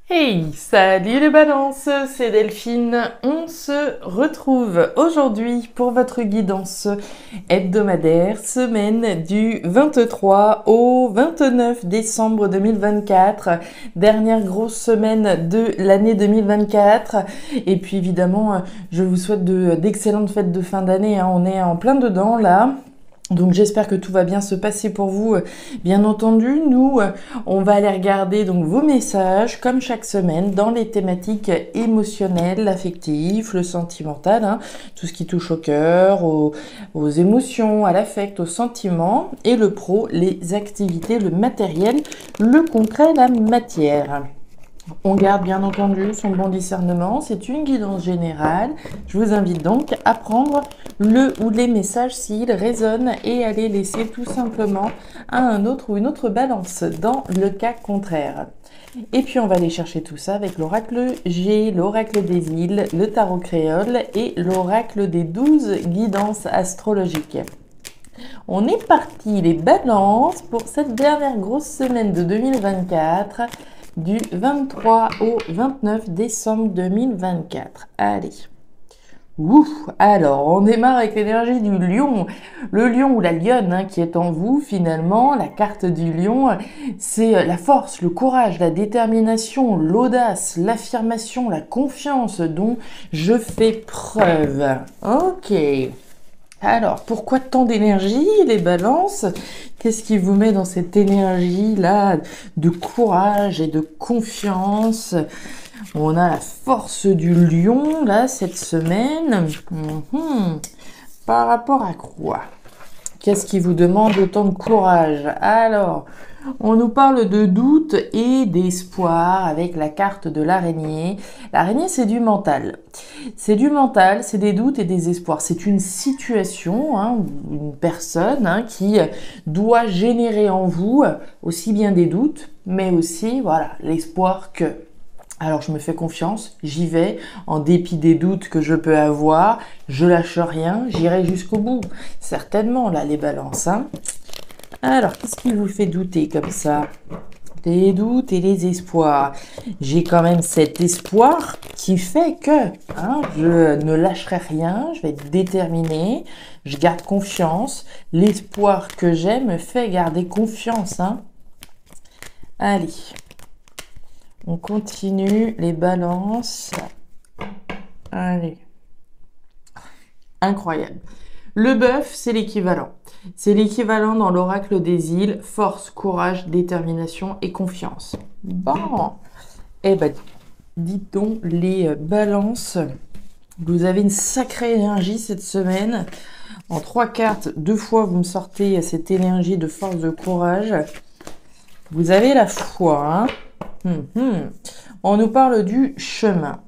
Hey, salut les balances, c'est Delphine. On se retrouve aujourd'hui pour votre guidance hebdomadaire, semaine du 23 au 29 décembre 2024, dernière grosse semaine de l'année 2024. Et puis évidemment, je vous souhaite d'excellentes fêtes de fin d'année, hein. On est en plein dedans là. Donc j'espère que tout va bien se passer pour vous. Bien entendu, nous, on va aller regarder donc vos messages comme chaque semaine dans les thématiques émotionnelles, affectives, le sentimental, hein, tout ce qui touche au cœur, aux émotions, à l'affect, aux sentiments, et le pro, les activités, le matériel, le concret, la matière. On garde bien entendu son bon discernement, c'est une guidance générale. Je vous invite donc à prendre le ou les messages s'ils résonnent et à les laisser tout simplement à un autre ou une autre balance dans le cas contraire. Et puis on va aller chercher tout ça avec l'oracle G, l'oracle des îles, le tarot créole et l'oracle des 12 guidances astrologiques. On est parti les balances pour cette dernière grosse semaine de 2024. Du 23 au 29 décembre 2024. Allez. Ouf, alors on démarre avec l'énergie du lion. Le lion ou la lionne, hein, qui est en vous finalement. La carte du lion, c'est la force, le courage, la détermination, l'audace, l'affirmation, la confiance dont je fais preuve. Ok. Alors, pourquoi tant d'énergie, les balances? Qu'est-ce qui vous met dans cette énergie-là de courage et de confiance? On a la force du lion, là, cette semaine. Par rapport à quoi? Qu'est-ce qui vous demande autant de courage? Alors, on nous parle de doute et d'espoir avec la carte de l'araignée. L'araignée, c'est du mental. C'est du mental, c'est des doutes et des espoirs. C'est une situation, hein, une personne, hein, qui doit générer en vous aussi bien des doutes, mais aussi, voilà, l'espoir que... Alors je me fais confiance, j'y vais, en dépit des doutes que je peux avoir, je lâche rien, j'irai jusqu'au bout. Certainement, là, les balances, hein. Alors, qu'est-ce qui vous fait douter comme ça? Les doutes et les espoirs. J'ai quand même cet espoir qui fait que je ne lâcherai rien, je vais être déterminée, je garde confiance. L'espoir que j'ai me fait garder confiance, hein. Allez, on continue les balances. Allez, incroyable. Le bœuf, c'est l'équivalent. C'est l'équivalent dans l'oracle des îles, force, courage, détermination et confiance. Bon, eh ben, dites donc les balances, vous avez une sacrée énergie cette semaine. En 3 cartes, 2 fois, vous me sortez cette énergie de force, de courage. Vous avez la foi, hein. On nous parle du chemin.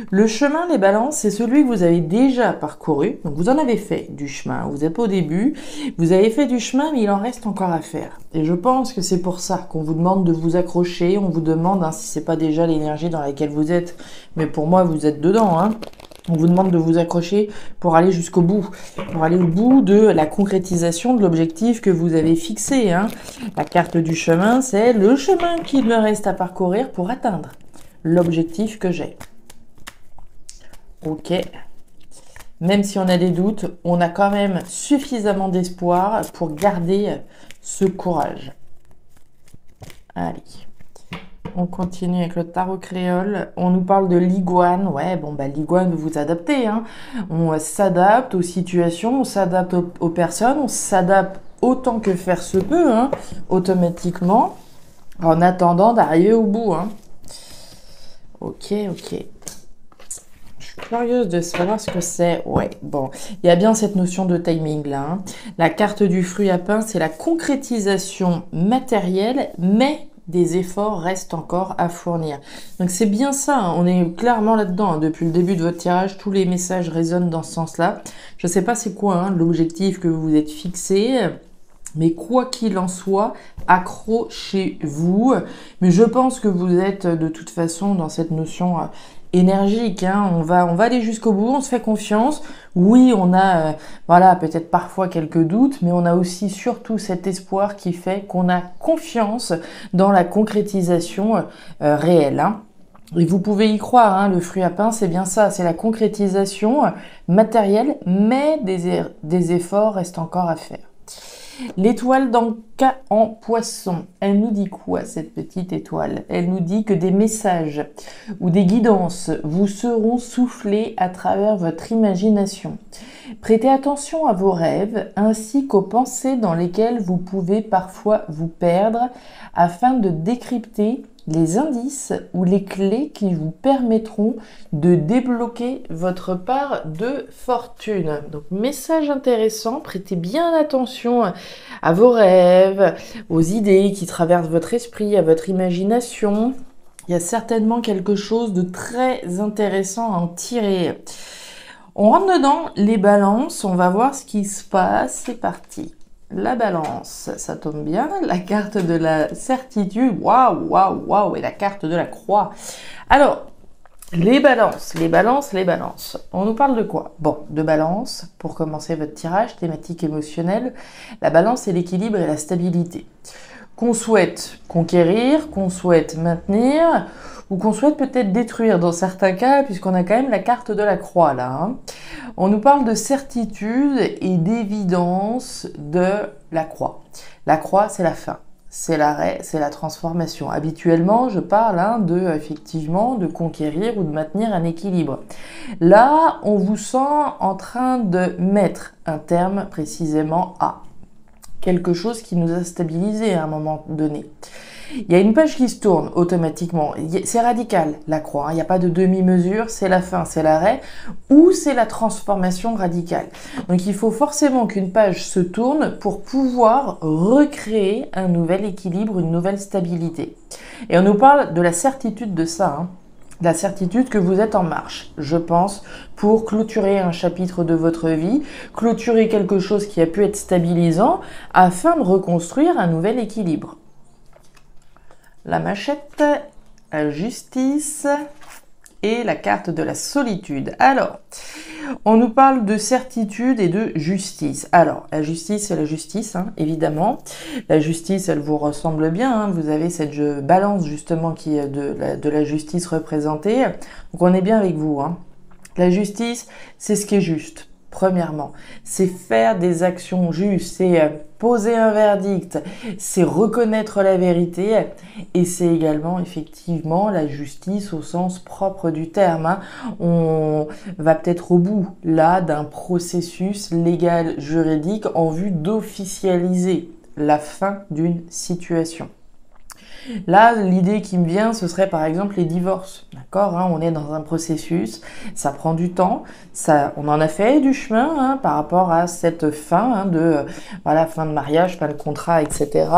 Le chemin, les balances, c'est celui que vous avez déjà parcouru. Donc, vous en avez fait du chemin. Vous n'êtes pas au début. Vous avez fait du chemin, mais il en reste encore à faire. Et je pense que c'est pour ça qu'on vous demande de vous accrocher. On vous demande, si c'est pas déjà l'énergie dans laquelle vous êtes. Mais pour moi, vous êtes dedans, hein. On vous demande de vous accrocher pour aller jusqu'au bout, pour aller au bout de la concrétisation de l'objectif que vous avez fixé, hein. La carte du chemin, c'est le chemin qu'il me reste à parcourir pour atteindre l'objectif que j'ai. Ok. Même si on a des doutes, on a quand même suffisamment d'espoir pour garder ce courage. Allez. On continue avec le tarot créole. On nous parle de l'iguane. Ouais, bon, l'iguane, vous vous adaptez, hein. On s'adapte aux situations, on s'adapte aux personnes, on s'adapte autant que faire se peut, hein, automatiquement, en attendant d'arriver au bout, hein. Ok. Je suis curieuse de savoir ce que c'est. Ouais, bon, il y a bien cette notion de timing là, hein. La carte du fruit à pain, c'est la concrétisation matérielle, mais des efforts restent encore à fournir. Donc c'est bien ça, hein. On est clairement là-dedans, hein. Depuis le début de votre tirage, tous les messages résonnent dans ce sens-là. Je ne sais pas c'est quoi, hein, l'objectif que vous vous êtes fixé, mais quoi qu'il en soit, accrochez-vous. Mais je pense que vous êtes de toute façon dans cette notion énergique, hein. On va aller jusqu'au bout, on se fait confiance. Oui, on a peut-être parfois quelques doutes, mais on a aussi surtout cet espoir qui fait qu'on a confiance dans la concrétisation réelle, hein. Et vous pouvez y croire, hein, le fruit à pain, c'est bien ça, c'est la concrétisation matérielle, mais des efforts restent encore à faire. L'étoile d'Anka en poisson, elle nous dit quoi cette petite étoile? Elle nous dit que des messages ou des guidances vous seront soufflés à travers votre imagination. Prêtez attention à vos rêves ainsi qu'aux pensées dans lesquelles vous pouvez parfois vous perdre afin de décrypter les indices ou les clés qui vous permettront de débloquer votre part de fortune. Donc, message intéressant, prêtez bien attention à vos rêves, aux idées qui traversent votre esprit, à votre imagination. Il y a certainement quelque chose de très intéressant à en tirer. On rentre dedans, les balances, on va voir ce qui se passe, c'est parti. La balance, ça tombe bien, la carte de la certitude, waouh, waouh, waouh, et la carte de la croix. Alors, les balances. On nous parle de quoi? Bon, de balance, pour commencer votre tirage, thématique émotionnelle. La balance, c'est l'équilibre et la stabilité. Qu'on souhaite conquérir, qu'on souhaite maintenir, ou qu'on souhaite peut-être détruire dans certains cas, puisqu'on a quand même la carte de la croix là. Hein. On nous parle de certitude et d'évidence de la croix. La croix, c'est la fin, c'est l'arrêt, c'est la transformation. Habituellement, je parle effectivement de conquérir ou de maintenir un équilibre. Là, on vous sent en train de mettre un terme précisément à quelque chose qui nous a stabilisé à un moment donné. Il y a une page qui se tourne automatiquement. C'est radical, la croix. Il n'y a pas de demi-mesure, c'est la fin, c'est l'arrêt, ou c'est la transformation radicale. Donc il faut forcément qu'une page se tourne pour pouvoir recréer un nouvel équilibre, une nouvelle stabilité. Et on nous parle de la certitude de ça, hein. La certitude que vous êtes en marche, je pense, pour clôturer un chapitre de votre vie, clôturer quelque chose qui a pu être stabilisant, afin de reconstruire un nouvel équilibre. La machette, la justice et la carte de la solitude. Alors, on nous parle de certitude et de justice. Alors, la justice, c'est la justice, hein, évidemment. La justice, elle vous ressemble bien. Hein. Vous avez cette balance, justement, qui est de la justice représentée. Donc, on est bien avec vous. Hein. La justice, c'est ce qui est juste. Premièrement, c'est faire des actions justes, c'est poser un verdict, c'est reconnaître la vérité et c'est également effectivement la justice au sens propre du terme. Hein. On va peut-être au bout là d'un processus légal juridique en vue d'officialiser la fin d'une situation. Là, l'idée qui me vient, ce serait par exemple les divorces. D'accord, hein, on est dans un processus, ça prend du temps, on en a fait du chemin hein, par rapport à cette fin fin de mariage, fin de contrat, etc.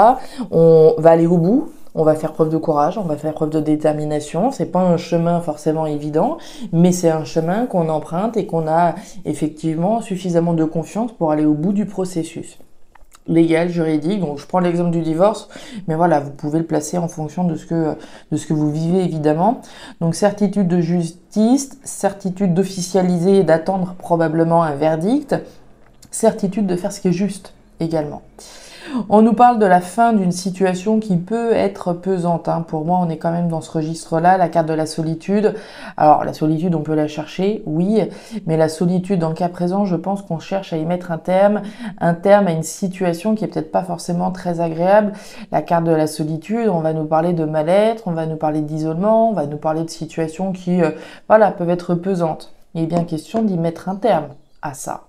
On va aller au bout. On va faire preuve de courage, on va faire preuve de détermination. C'est pas un chemin forcément évident, mais c'est un chemin qu'on emprunte et qu'on a effectivement suffisamment de confiance pour aller au bout du processus légal, juridique. Donc je prends l'exemple du divorce, mais voilà, vous pouvez le placer en fonction de ce que vous vivez évidemment. Donc certitude de justice, certitude d'officialiser et d'attendre probablement un verdict, certitude de faire ce qui est juste également. On nous parle de la fin d'une situation qui peut être pesante. Hein. Pour moi, on est quand même dans ce registre-là, la carte de la solitude. Alors, la solitude, on peut la chercher, oui, mais la solitude, dans le cas présent, je pense qu'on cherche à y mettre un terme à une situation qui est peut-être pas forcément très agréable. La carte de la solitude, on va nous parler de mal-être, on va nous parler d'isolement, on va nous parler de situations qui, peuvent être pesantes. Il est bien question d'y mettre un terme à ça.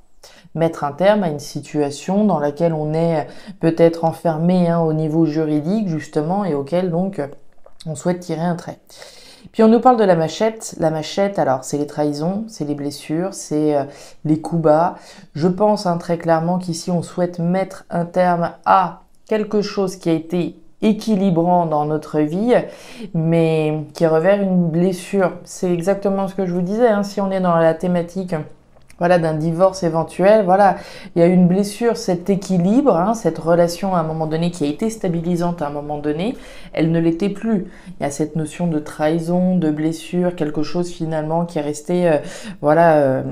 Mettre un terme à une situation dans laquelle on est peut-être enfermé au niveau juridique justement et auquel donc on souhaite tirer un trait. Puis on nous parle de la machette. La machette, alors c'est les trahisons, c'est les blessures, c'est les coups bas. Je pense très clairement qu'ici on souhaite mettre un terme à quelque chose qui a été équilibrant dans notre vie, mais qui revers une blessure. C'est exactement ce que je vous disais, si on est dans la thématique voilà, d'un divorce éventuel, voilà, il y a une blessure, cet équilibre, hein, cette relation à un moment donné qui a été stabilisante à un moment donné, elle ne l'était plus. Il y a cette notion de trahison, de blessure, quelque chose finalement qui est resté, voilà,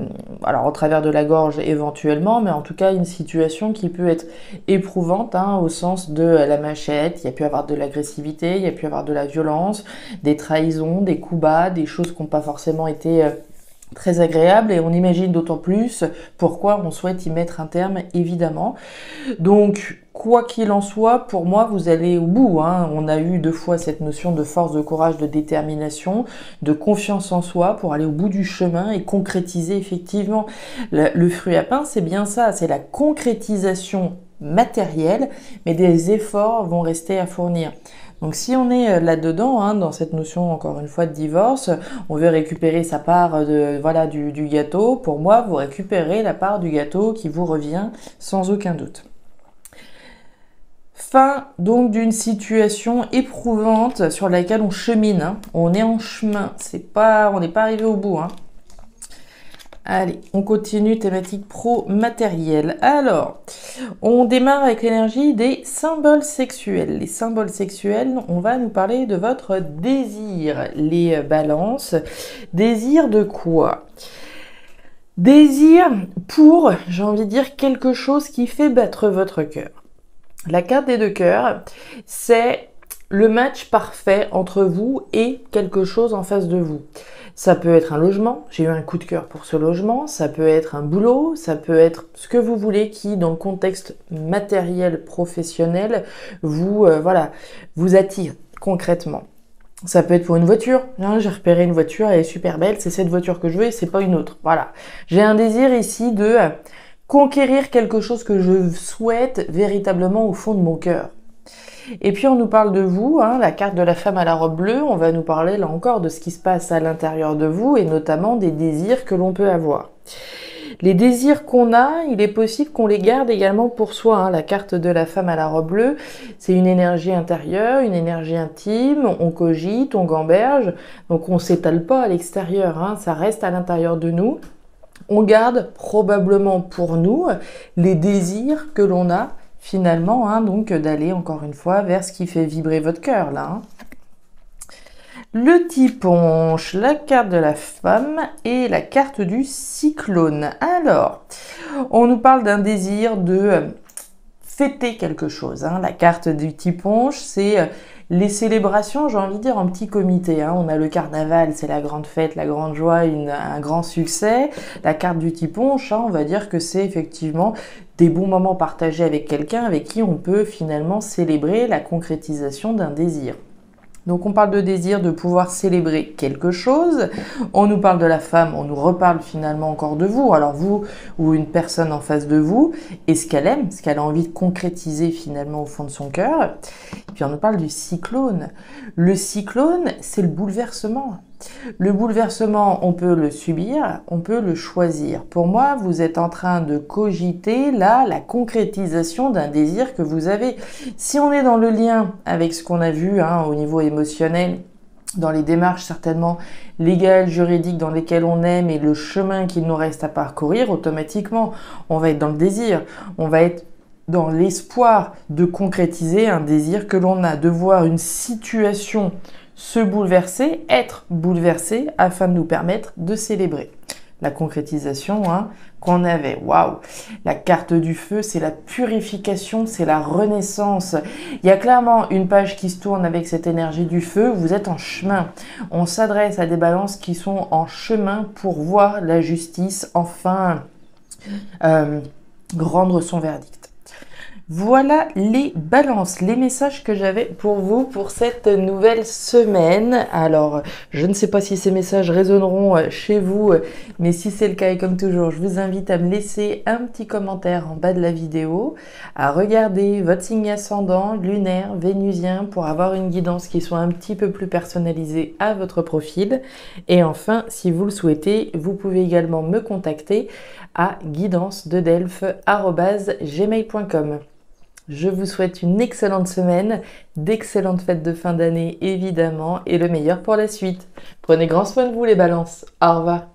alors au travers de la gorge éventuellement, mais en tout cas une situation qui peut être éprouvante, hein, au sens de la machette. Il y a pu avoir de l'agressivité, il y a pu avoir de la violence, des trahisons, des coups bas, des choses qui n'ont pas forcément été très agréable, et on imagine d'autant plus pourquoi on souhaite y mettre un terme, évidemment. Donc, quoi qu'il en soit, pour moi, vous allez au bout, hein. On a eu 2 fois cette notion de force, de courage, de détermination, de confiance en soi pour aller au bout du chemin et concrétiser effectivement le fruit à pain. C'est bien ça, c'est la concrétisation matérielle, mais des efforts vont rester à fournir. Donc si on est là-dedans, hein, dans cette notion encore une fois de divorce, on veut récupérer sa part voilà, du gâteau. Pour moi, vous récupérez la part du gâteau qui vous revient sans aucun doute. Fin donc d'une situation éprouvante sur laquelle on chemine, hein. On est en chemin, on n'est pas arrivé au bout, hein. Allez, on continue, thématique pro-matérielle. Alors, on démarre avec l'énergie des symboles sexuels. Les symboles sexuels, on va nous parler de votre désir. Les balances, désir de quoi? Désir pour, j'ai envie de dire, quelque chose qui fait battre votre cœur. La carte des 2 cœurs, c'est le match parfait entre vous et quelque chose en face de vous. Ça peut être un logement, j'ai eu un coup de cœur pour ce logement, ça peut être un boulot, ça peut être ce que vous voulez qui, dans le contexte matériel, professionnel, voilà, vous attire concrètement. Ça peut être pour une voiture, hein, j'ai repéré une voiture, elle est super belle, c'est cette voiture que je veux et c'est pas une autre. Voilà, j'ai un désir ici de conquérir quelque chose que je souhaite véritablement au fond de mon cœur. Et puis on nous parle de vous, hein, la carte de la femme à la robe bleue, on va nous parler là encore de ce qui se passe à l'intérieur de vous et notamment des désirs que l'on peut avoir. Les désirs qu'on a, il est possible qu'on les garde également pour soi, hein. La carte de la femme à la robe bleue, c'est une énergie intérieure, une énergie intime, on cogite, on gamberge, donc on s'étale pas à l'extérieur, hein, ça reste à l'intérieur de nous. On garde probablement pour nous les désirs que l'on a finalement, hein, donc d'aller encore une fois vers ce qui fait vibrer votre cœur là, hein. Le tiponche, la carte de la femme et la carte du cyclone. Alors, on nous parle d'un désir de fêter quelque chose, hein. La carte du tiponche, c'est les célébrations, j'ai envie de dire en petit comité, hein. On a le carnaval, c'est la grande fête, la grande joie, un grand succès. La carte du tiponche, hein, on va dire que c'est effectivement des bons moments partagés avec quelqu'un avec qui on peut finalement célébrer la concrétisation d'un désir. Donc on parle de désir, de pouvoir célébrer quelque chose. On nous parle de la femme, on nous reparle finalement encore de vous. Alors vous ou une personne en face de vous, et ce qu'elle aime, ce qu'elle a envie de concrétiser finalement au fond de son cœur. Et puis on nous parle du cyclone. Le cyclone, c'est le bouleversement. Le bouleversement, on peut le subir, on peut le choisir. Pour moi, vous êtes en train de cogiter là la concrétisation d'un désir que vous avez. Si on est dans le lien avec ce qu'on a vu, hein, au niveau émotionnel, dans les démarches certainement légales, juridiques dans lesquelles on aime et le chemin qu'il nous reste à parcourir, automatiquement, on va être dans le désir, on va être dans l'espoir de concrétiser un désir que l'on a, de voir une situation se bouleverser, être bouleversé afin de nous permettre de célébrer la concrétisation, hein, qu'on avait. Waouh! La carte du feu, c'est la purification, c'est la renaissance. Il y a clairement une page qui se tourne avec cette énergie du feu. Vous êtes en chemin. On s'adresse à des balances qui sont en chemin pour voir la justice enfin rendre son verdict. Voilà les balances, les messages que j'avais pour vous pour cette nouvelle semaine. Alors, je ne sais pas si ces messages résonneront chez vous, mais si c'est le cas et comme toujours, je vous invite à me laisser un petit commentaire en bas de la vidéo, à regarder votre signe ascendant, lunaire, vénusien pour avoir une guidance qui soit un petit peu plus personnalisée à votre profil. Et enfin, si vous le souhaitez, vous pouvez également me contacter à guidancededelphes@gmail.com. Je vous souhaite une excellente semaine, d'excellentes fêtes de fin d'année évidemment et le meilleur pour la suite. Prenez grand soin de vous les balances. Au revoir.